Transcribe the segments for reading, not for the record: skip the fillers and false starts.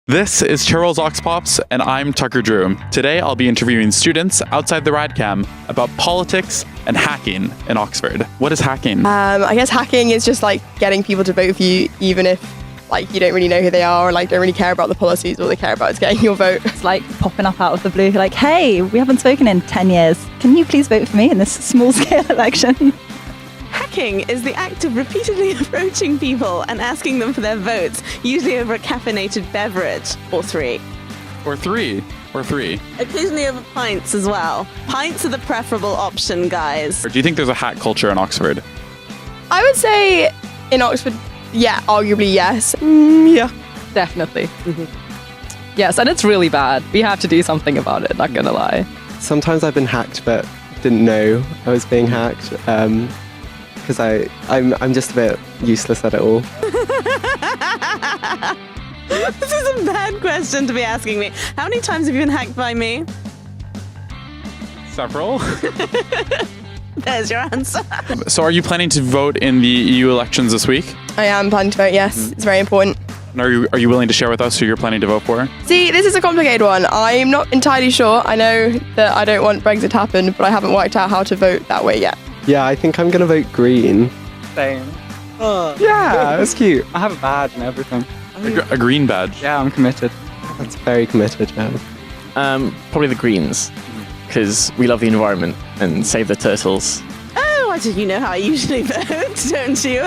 This is Cheryl's Ox Pops, and I'm Tucker Drew. Today I'll be interviewing students outside the Radcam about politics and hacking in Oxford. What is hacking? I guess hacking is just like getting people to vote for you, even if like you don't really know who they are or like don't really care about the policies. All they care about is getting your vote. It's like popping up out of the blue, like, hey, we haven't spoken in 10 years. Can you please vote for me in this small-scale election? Hacking is the act of repeatedly approaching people and asking them for their votes, usually over a caffeinated beverage, or three. Or three. Occasionally over pints as well. Pints are the preferable option, guys. Or do you think there's a hack culture in Oxford? I would say in Oxford, yeah, arguably yes. Yeah. Definitely. Yes, and it's really bad. We have to do something about it, not gonna lie. Sometimes I've been hacked but didn't know I was being hacked because I'm just a bit useless at it all. This is a bad question to be asking me. How many times have you been hacked by me? Several. There's your answer. So are you planning to vote in the EU elections this week? I am planning to vote, yes. It's very important. And are you willing to share with us who you're planning to vote for? See, this is a complicated one. I'm not entirely sure. I know that I don't want Brexit to happen, but I haven't worked out how to vote that way yet. Yeah, I think I'm going to vote Green. Same. Yeah, that's cute. I have a badge and everything. A green badge. Yeah, I'm committed. That's very committed, man. Probably the Greens, because we love the environment and save the turtles. Oh, I do. You know how I usually vote, don't you?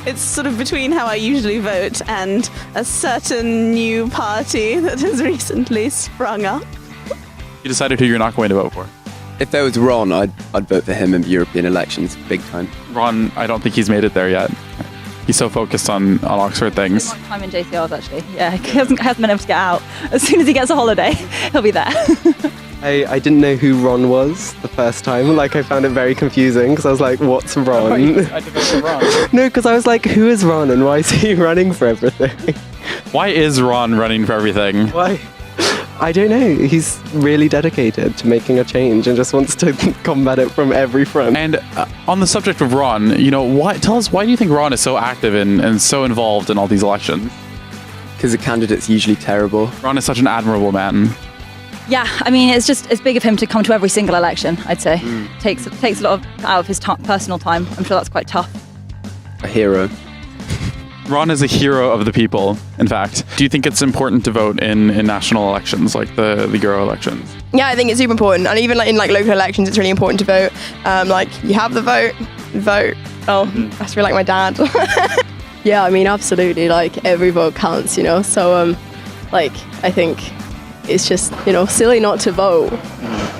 It's sort of between how I usually vote and a certain new party that has recently sprung up. You decided who you're not going to vote for. If there was Ron, I'd vote for him in the European elections, big time. Ron, I don't think he's made it there yet. He's so focused on Oxford things. Time in JCRs, actually. Yeah, he hasn't been able to get out. As soon as he gets a holiday, he'll be there. I didn't know who Ron was the first time. Like, I found it very confusing because I was like, what's Ron? I decided to vote for Ron. No, because I was like, who is Ron and why is he running for everything? Why is Ron running for everything? Why? I don't know. He's really dedicated to making a change and just wants to combat it from every front. And on the subject of Ron, tell us, why do you think Ron is so active and so involved in all these elections? Because the candidate's usually terrible. Ron is such an admirable man. Yeah, I mean, it's big of him to come to every single election, I'd say. Takes a lot out of his personal time. I'm sure that's quite tough. A hero. Ron is a hero of the people, in fact. Do you think it's important to vote in national elections, like the Euro elections? Yeah, I think it's super important. And even like in like local elections, it's really important to vote. Like you have the vote. Oh, that's really like my dad. Yeah, I mean, absolutely. Like every vote counts, So, I think it's just, silly not to vote.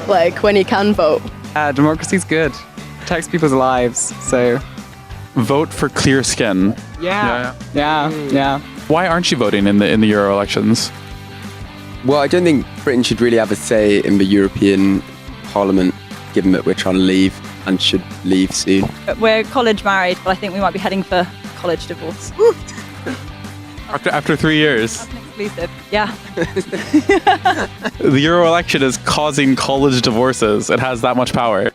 Like when you can vote. Democracy's good. Protects people's lives, so... Vote for clear skin. Yeah. Why aren't you voting in the Euro elections? Well, I don't think Britain should really have a say in the European Parliament, given that we're trying to leave and should leave soon. We're college married, but I think we might be heading for college divorce. After 3 years. That's an exclusive. Yeah. The Euro election is causing college divorces. It has that much power.